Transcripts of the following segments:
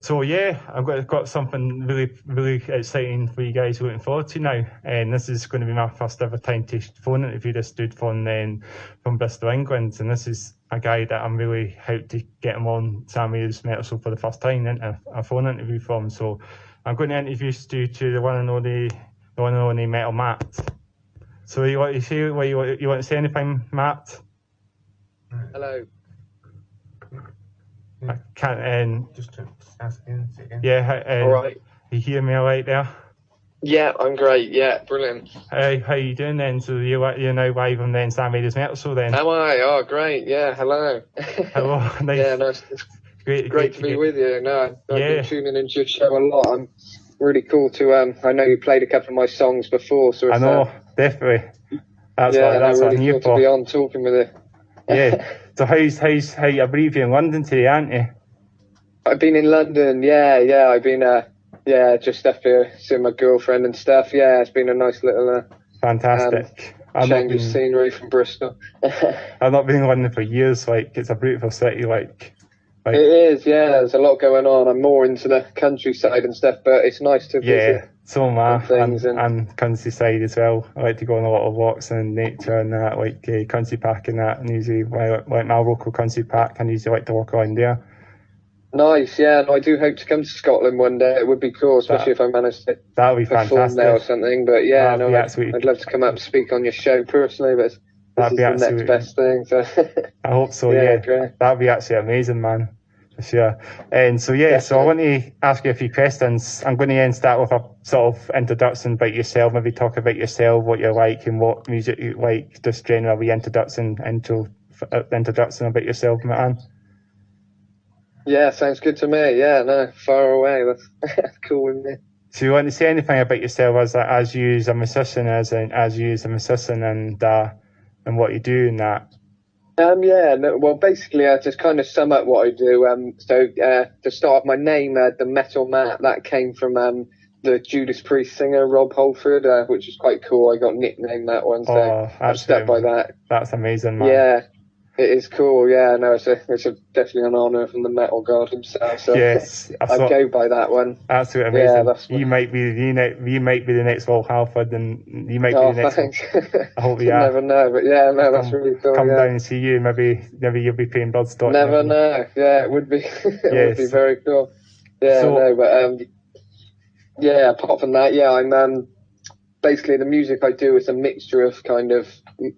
So yeah, I've got something really exciting for you guys looking forward to now, and this is going to be my first ever time to phone interview this dude from Bristol, England, and this is a guy that I'm really hyped to get him on Sammy's Metal Show for the first time in a phone interview from. So I'm going to introduce you to the one and only Metal Matt. So you want to say you want to say anything, Matt? Hello. I can't. Just to ask again. Yeah. All right. You hear me all right there? Yeah, I'm great. Yeah, brilliant. How you doing then? So you're now live on then Sam Raiders Metal Show then? Am I? Oh, great. Yeah, hello. Hello. Nice. Yeah, nice. Great to be with you. No, I've been tuning into your show a lot. I'm really cool to. I know you played a couple of my songs before, so it's, I know, definitely. That's really what I'm here cool for. To be on talking with you. Yeah. So how I believe you're in London today, aren't you? I've been in London. Yeah. I've been just up here seeing my girlfriend and stuff. Yeah, it's been a nice little fantastic. Change of scenery from Bristol. I've not been in London for years. Like, it's a beautiful city. Like it is. Yeah, there's a lot going on. I'm more into the countryside and stuff, but it's nice to visit. So am I, and countryside as well. I like to go on a lot of walks in nature and that, like country park and that, and usually like my local country park, and usually like to walk around there. Nice, yeah, and I do hope to come to Scotland one day. It would be cool, especially if I managed to perform there or something. But yeah, I'd love to come up and speak on your show personally, but this is the next best thing. So I hope so, yeah. Great. That'd be actually amazing, man. For sure. And so so I want to ask you a few questions. I'm going to start with a sort of introduction about yourself, maybe talk about yourself, what you like and what music you like, just generally introduction about yourself, man. Yeah, sounds good to me. Yeah, no, far away. That's cool with me. So you want to say anything about yourself as you as a musician, and what you do in that? Well, basically, I just kind of sum up what I do. So to start, my name, the Metal Matt, that came from the Judas Priest singer Rob Halford, which is quite cool. I got nicknamed that one, so I'm stuck by that. That's amazing, man. Yeah, it is cool. Yeah, no, it's definitely an honour from the metal god himself. So yes, I go by that one. Absolutely amazing. Yeah, you might be the next Rob Halford, and you might be the next. Thanks. I hope you never know, but yeah, no, that's really cool. Come down and see you. Maybe you'll be playing Bloodstock. Never know. Yeah, it would be. Would be very cool. Yeah, apart from that, I'm basically the music I do is a mixture of kind of,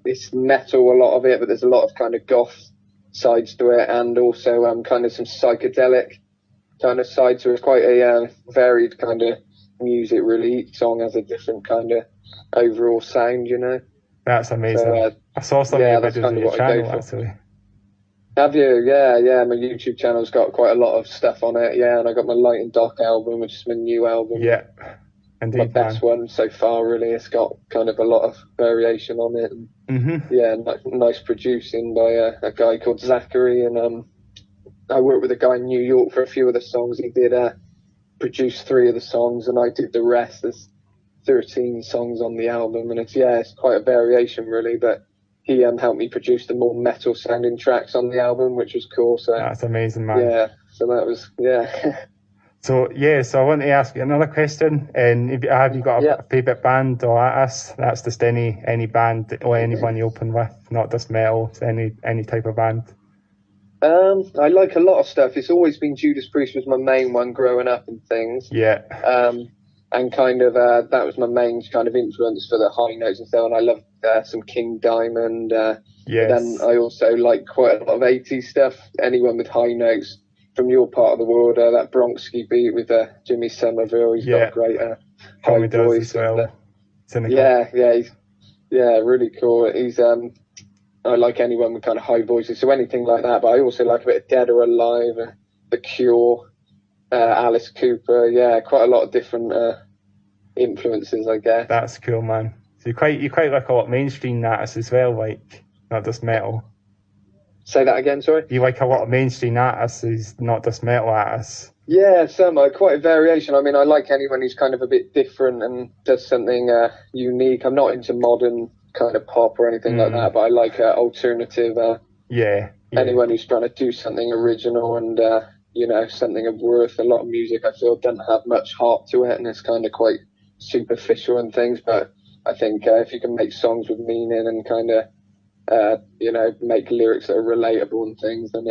it's metal, a lot of it, but there's a lot of kind of goth sides to it, and also kind of some psychedelic kind of sides. So it's quite a varied kind of music, really. Each song has a different kind of overall sound, you know. That's amazing. So, I saw some of your videos on your channel, actually. Have you? Yeah. My YouTube channel's got quite a lot of stuff on it. Yeah, and I got my Light and Dark album, which is my new album. Yeah. Indeed, my best one so far, really. It's got kind of a lot of variation on it. And, yeah, nice producing by a guy called Zachary. And I worked with a guy in New York for a few of the songs. He did produce 3 of the songs, and I did the rest. There's 13 songs on the album, and it's quite a variation, really. But he helped me produce the more metal sounding tracks on the album, which was cool. So that's amazing, man. Yeah, so that was So I want to ask you another question. And have you got a favourite band or artist? That's just any band or anyone you open with, not just metal. Any type of band. I like a lot of stuff. It's always been Judas Priest was my main one growing up and things. Yeah. And kind of that was my main kind of influence for the high notes and so on. I love some King Diamond. Yes. Then I also like quite a lot of 80s stuff. Anyone with high notes from your part of the world, that Bronxy beat with Jimmy Somerville, he's got a great high voice. Well. He's really cool. He's I like anyone with kind of high voices, so anything like that. But I also like a bit of Dead or Alive, The Cure, Alice Cooper. Yeah, quite a lot of different influences, I guess. That's cool, man. So you quite like a lot of mainstream artists as well, like not just metal. Say that again, sorry? You like a lot of mainstream artists who's not just metal artists. Yeah, quite a variation. I mean, I like anyone who's kind of a bit different and does something unique. I'm not into modern kind of pop or anything like that, but I like alternative. Anyone who's trying to do something original and you know, something of worth. A lot of music I feel doesn't have much heart to it, and it's kind of quite superficial and things. But I think if you can make songs with meaning and kind of, you know, make lyrics that are relatable and things, then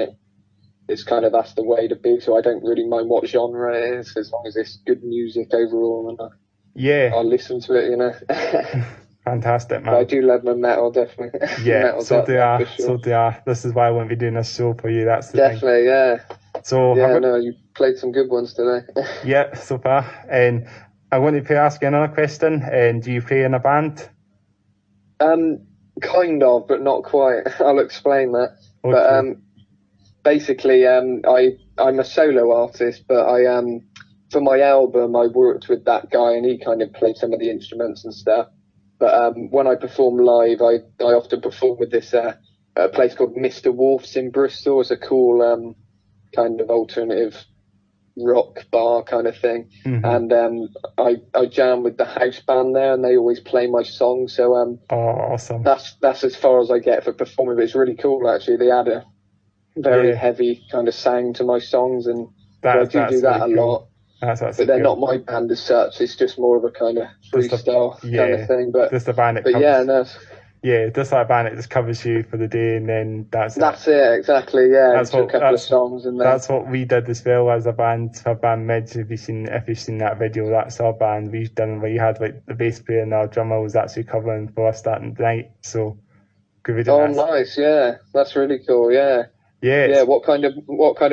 it's kind of, that's the way to be. So I don't really mind what genre it is, as long as it's good music overall, and I'll listen to it, you know. Fantastic, man. But I do love my metal, definitely. Yeah, Metal, so do I. sure. So do I. This is why I won't be doing this show for you. That's the definitely, thing. Yeah. So yeah, no, you played some good ones today. Yeah, so far. And I wanted to ask you another question. And do you play in a band? Kind of, but not quite. I'll explain that. Okay. But basically, I'm a solo artist, but for my album, I worked with that guy, and he kind of played some of the instruments and stuff. But when I perform live, I often perform with this a place called Mr. Wolf's in Bristol. It's a cool kind of alternative rock bar kind of thing. Mm-hmm. And I jam with the house band there, and they always play my songs. So awesome. That's as far as I get for performing, but it's really cool actually. They add a very heavy kind of sound to my songs, and I do that really a lot. But they're not my band as such. It's just more of a kind of freestyle kind of thing. But just a band that just like a band that just covers you for the day, and then that's it. Exactly. Yeah. That's a couple of songs, and that's what we did as well as a band. Our band Mids. If you've seen that video, that's our band. We had like the bass player and our drummer was actually covering for us that night. So good video. Oh, nice. Yeah, that's really cool. Yeah. Yeah. Yeah. What kind of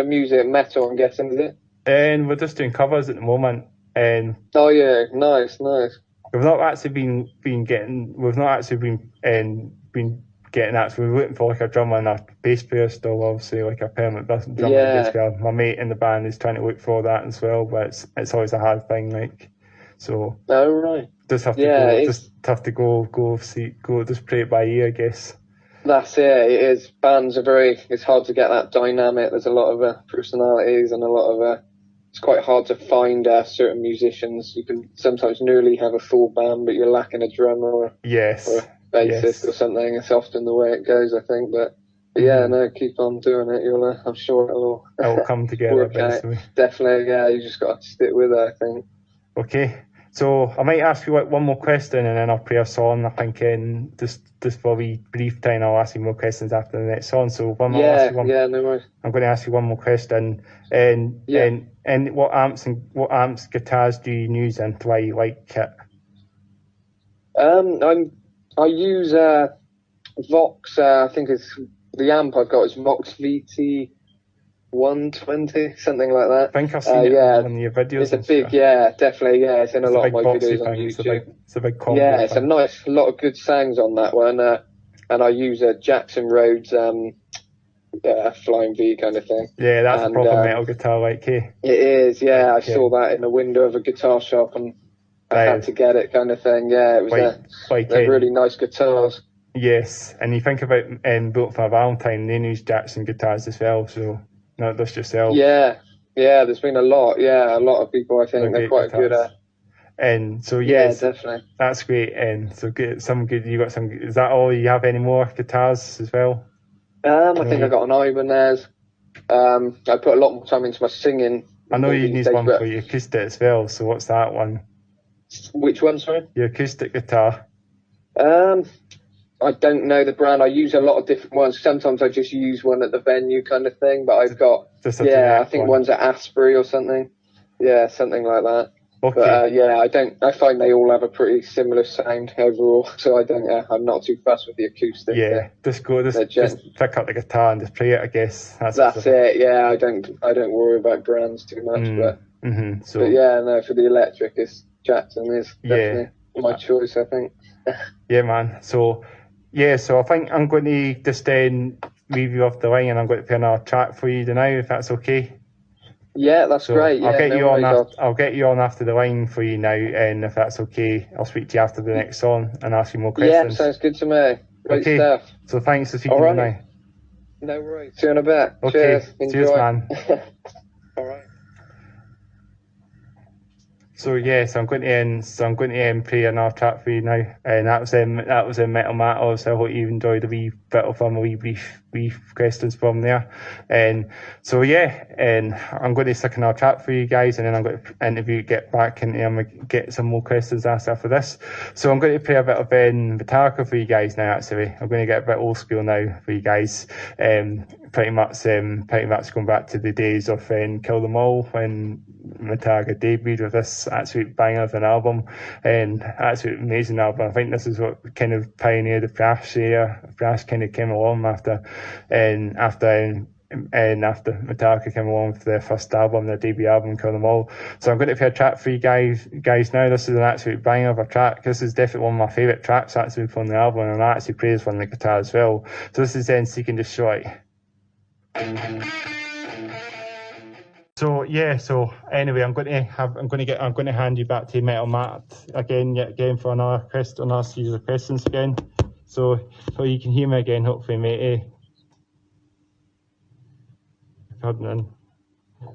music? Metal, I'm guessing, is it? And we're just doing covers at the moment. And oh yeah, nice. We've not actually been getting actually. We're looking for like a drummer and a bass player still, obviously like a permanent drummer and bass player. My mate in the band is trying to look for that as well, but it's always a hard thing, like, so. Oh right. Just have to go just play it by ear, I guess. That's it. It is. Bands are it's hard to get that dynamic. There's a lot of personalities and a lot of it's quite hard to find certain musicians. You can sometimes nearly have a full band, but you're lacking a drummer or a bassist or something. It's often the way it goes, I think. But yeah, no, keep on doing it. I'm sure it'll come together eventually. Definitely, yeah. You just got to stick with it, I think. Okay. So I might ask you one more question, and then I'll play a song. I think just for a brief time, I'll ask you more questions after the next song. So no worries. I'm going to ask you one more question. And what amps, guitars do you use, and why you like it? I use Vox. I think it's the amp I've got is Vox VT 120, something like that. I think I've seen it in one of your videos. It's definitely, it's in a lot of my videos on YouTube. It's a big combo. Yeah, it's a lot of good sounds on that one. And I use a Jackson Rhodes Flying V kind of thing. Yeah, that's a proper metal guitar, like, hey? It is, yeah. I saw that in the window of a guitar shop, and I had to get it kind of thing. Yeah, it was they're really nice guitars. Yes, and you think about Built for Valentine, they use Jackson guitars as well, so not just yourself. Yeah, there's been a lot of people, I think, they're quite good at. And so yes, definitely. That's great. And so good, you got some. Is that all? You have any more guitars as well? I think I got an Ibanez. I put a lot more time into my singing. I know you need one for your acoustic as well. So what's that one? Which one, sorry? Your acoustic guitar. I don't know the brand. I use a lot of different ones. Sometimes I just use one at the venue kind of thing. But I've got I think one's at Asbury or something. Yeah, something like that. Okay. But I find they all have a pretty similar sound overall. So I'm not too fussed with the acoustic. Yeah, just pick up the guitar and just play it, I guess. That's it. Yeah, I don't worry about brands too much. But for the electric, Jackson is definitely my choice, I think. Yeah, man. So I think I'm going to just leave you off the line, and I'm going to play another track for you now, if that's okay. Yeah, that's great. I'll get you on after the line for you now, and if that's okay, I'll speak to you after the next song and ask you more questions. Yeah, sounds good to me. Great stuff. So thanks for speaking to me now. No worries. See you in a bit. Okay. Cheers. Enjoy. Cheers, man. All right. So yes, I'm going to play another track for you now, and that was Metal Matter. So I hope you enjoyed a wee bit of a wee brief questions from there, and so yeah, and I'm going to stick another track for you guys, and then I'm going to get back and get some more questions asked after this. So I'm going to play a bit of Metallica for you guys now. Actually, I'm going to get a bit old school now for you guys. Pretty much going back to the days of Kill Them All when Metallica debuted with this absolute banger of an album, and absolute amazing album. I think this is what kind of pioneered the thrash era. Thrash kind of came along after Metallica came along with their first album, their debut album, Kill Them All. So I'm going to play a track for you guys now. This is an absolute banger of a track. This is definitely one of my favourite tracks actually from the album, and I actually plays on the guitar as well. So this is then Seek and Destroy. So yeah, so anyway, I'm going to hand you back to Metal Matt again for another series of questions again. So you can hear me again, hopefully, matey.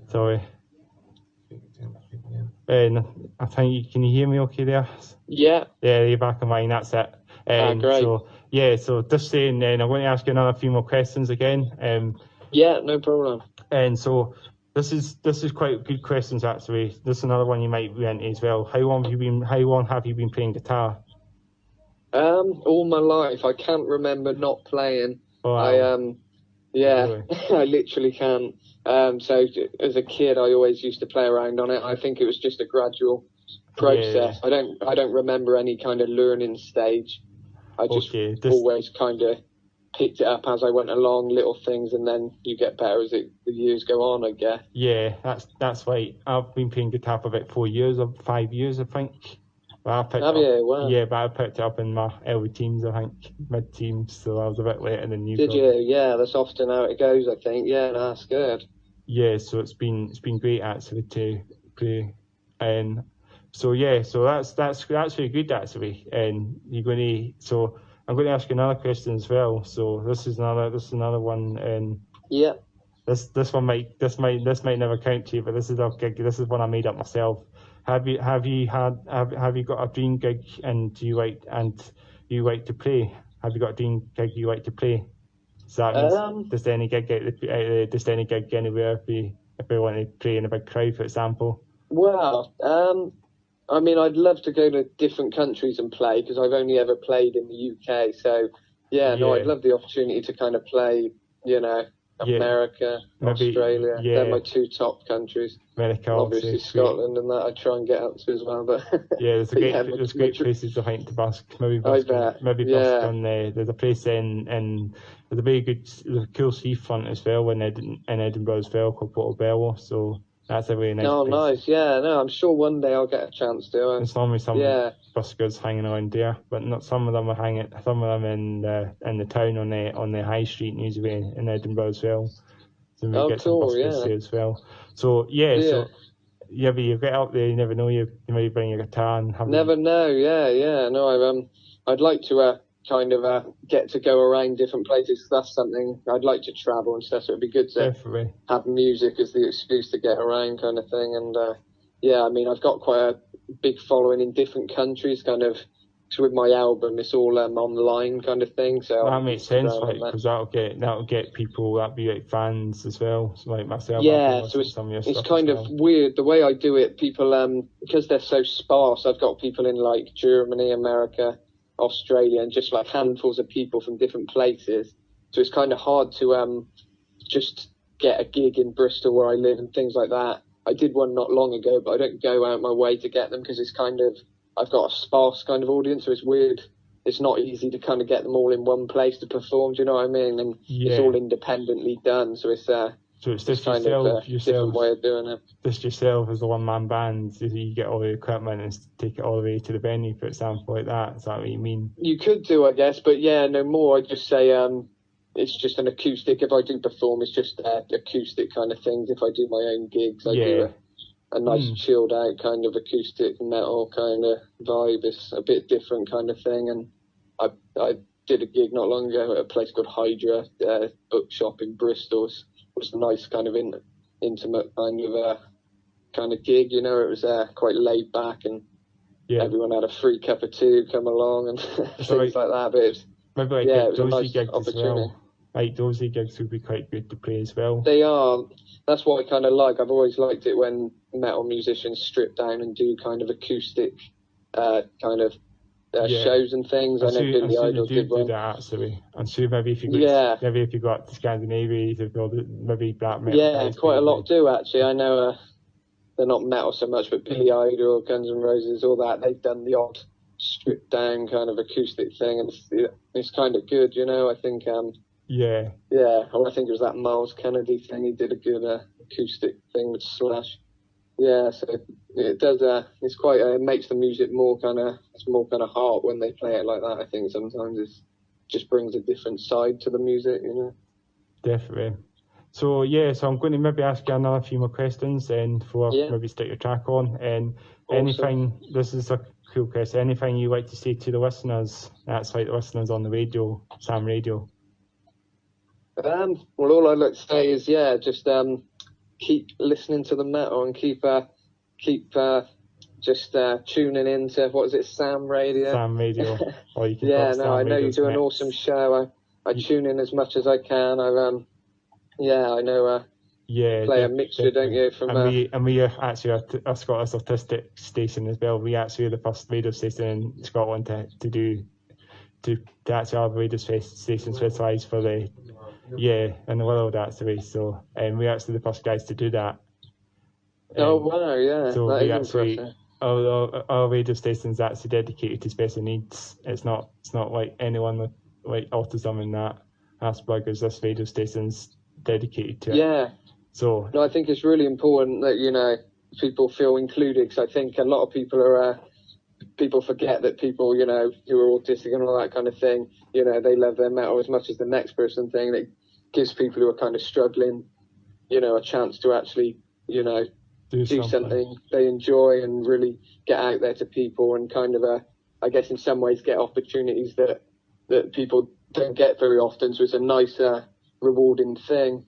Sorry. I think can you hear me okay there? Yeah. Yeah, you're back on mine. That's it. Great. So just saying, then I'm going to ask you another few more questions again. Yeah, no problem. And so this is quite good questions actually. This is another one you might be into as well. How long have you been playing guitar? All my life. I can't remember not playing. Wow. Yeah, I literally can't. So as a kid, I always used to play around on it. I think it was just a gradual process. Yeah. I don't remember any kind of learning stage. I just always kind of picked it up as I went along, little things, and then you get better as the years go on, I guess. Yeah, that's right. I've been playing guitar for about 4 years or 5 years, I think. Wow. Yeah, but I picked it up in my early teens, I think, mid-teens, so I was a bit later than you. Did you? Yeah, that's often how it goes, I think. Yeah, that's good. Yeah, so it's been great actually to play, and so yeah, so that's really good actually, and I'm going to ask you another question as well. So this is another one, and yeah, this might never count to you, but this is a gig. This is one I made up myself. Have you got a dream gig and you like to play? Have you got a dream gig you like to play? So that means just any gig anywhere if we want to play in a big crowd, for example. Well, I mean, I'd love to go to different countries and play because I've only ever played in the UK. So I'd love the opportunity to kind of play, America, Australia. Yeah. They're my two top countries. America, obviously Scotland and that I try and get up to as well. But yeah, there's great places I think to busk. Maybe busk on there's a place in there's a very good, there's a cool seafront as well in Edinburgh as well called Portobello. So that's a really nice place. Oh, nice. Yeah, no, I'm sure one day I'll get a chance to. There's normally some buskers hanging around there, but not some of them are some of them in the town on the high street usually in Edinburgh as well. So we get some buskers there as well. So but you get up there, you never know, you might bring your guitar and have know. No, I'd like to kind of get to go around different places. That's something I'd like to travel and stuff. So it'd be good to have music as the excuse to get around, kind of thing. And I mean, I've got quite a big following in different countries, kind of. So with my album, it's all online kind of thing. So that makes sense, because that'll get people, that'll be like fans as well, so like myself. Yeah, so it's kind of weird the way I do it. People, because they're so sparse, I've got people in like Germany, America, Australia, and just like handfuls of people from different places. So it's kind of hard to just get a gig in Bristol where I live and things like that. I did one not long ago, but I don't go out my way to get them because it's kind of, I've got a sparse kind of audience, so it's weird. It's not easy to kind of get them all in one place to perform. Do you know what I mean? And it's all independently done, so it's just kind of a different way of doing it. Just yourself as a one-man band, you get all the equipment and take it all the way to the venue, for example, like that. Is that what you mean? You could do, I guess, but no more. I just say it's just an acoustic. If I do perform, it's just acoustic kind of things. If I do my own gigs, I do a nice chilled out kind of acoustic metal kind of vibe. It's a bit different kind of thing. And I did a gig not long ago at a place called Hydra bookshop in Bristol. It was a nice kind of intimate kind of kind of gig. You know, it was quite laid back, and everyone had a free cup of tea come along and things like that. But it was, maybe like it was a nice nice opportunity. Well. Like dozy gigs would be quite good to play as well. They are. That's what I kind of like. I've always liked it when metal musicians strip down and do kind of acoustic shows and things. I know Billy Idol did one. That actually. I'm sure maybe if you go up to Scandinavia, you could maybe black metal. Yeah, quite a lot do actually. I know they're not metal so much, but Billy Idol, Guns N' Roses, all that, they've done the odd stripped down kind of acoustic thing, and it's kind of good, you know. I think. Yeah. I think it was that Miles Kennedy thing. He did a good acoustic thing with Slash. Yeah, so it does. It's quite. It makes the music more kind of heart when they play it like that. I think sometimes it just brings a different side to the music, you know. Definitely. So I'm going to maybe ask you another few more questions, and before maybe stick your track on. And anything. This is a cool question. Anything you like to say to the listeners? That's like the listeners on the radio, Sam Radio. Well, all I'd like to say is, just keep listening to the metal and keep tuning into, what is it, Sam Radio? Sam Radio. Or you can I know you do an awesome show. I tune in as much as I can. I know. Play a mixture, don't you? And we are actually a Scottish artistic station as well. We actually are the first radio station in Scotland to actually have a radio station specialised for the. In the world actually. So, we're actually the first guys to do that. Oh wow! Yeah, so that we is actually impressive. Our radio station's actually dedicated to special needs. It's not like anyone with like autism and that Asperger's. This radio station's dedicated to it. Yeah. So I think it's really important that people feel included. Because I think a lot of people are. People forget that people, who are autistic and all that kind of thing, they love their metal as much as the next person thing. That gives people who are kind of struggling, a chance to actually, do something they enjoy and really get out there to people and kind of, I guess in some ways get opportunities that people don't get very often. So it's a nice, rewarding thing.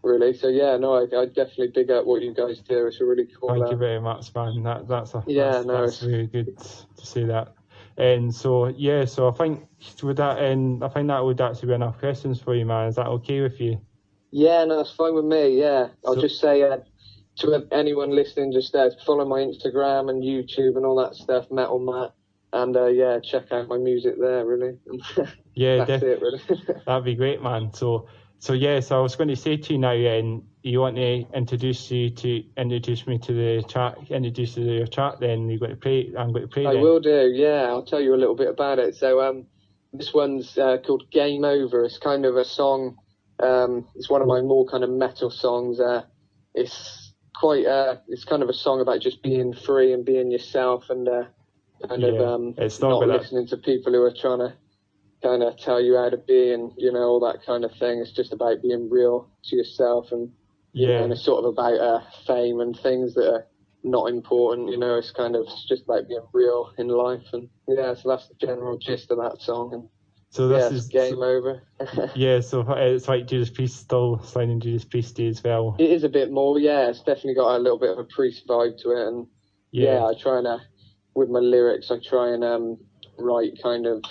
Really, so I definitely big up what you guys do. It's a really cool. Thank you very much, man. That's really good to see that. And so I think with that, I think that would actually be enough questions for you, man. Is that okay with you? Yeah, no, it's fine with me. Yeah, I'll just say to anyone listening, just follow my Instagram and YouTube and all that stuff, Metal Matt, and check out my music there. Really. That's it. Really. That'd be great, man. So I was going to say to you now, you want to introduce me to the track, introduce you to your track, then you're going to play. I'm going to play. I will do, yeah. I'll tell you a little bit about it. So this one's called Game Over. It's kind of a song. It's one of my more kind of metal songs. It's kind of a song about just being free and being yourself and not listening to people who are trying to kind of tell you how to be and all that kind of thing. It's just about being real to yourself and and it's sort of about fame and things that are not important. It's just about being real in life, and so that's the general gist of that song. And so this is Game Over. So it's like Judas Priest, still sliding Judas Priest as well. It is a bit more, it's definitely got a little bit of a Priest vibe to it, and I try and with my lyrics I try and write kind of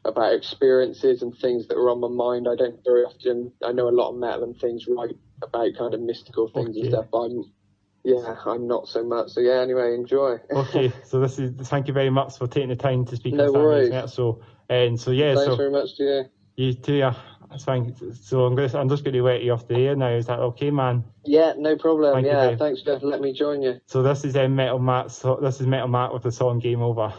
about experiences and things that are on my mind. I don't very often. I know a lot of metal and things write about kind of mystical things and stuff. But I'm not so much. So anyway, enjoy. Okay, so thank you very much for taking the time to speak. No worries. Thanks very much to you. You too. That's fine. So I'm just going to let you off the air now. Is that okay, man? Yeah, no problem. Thanks for letting me join you. So this is Metal Matt. So this is Metal Matt with the song Game Over.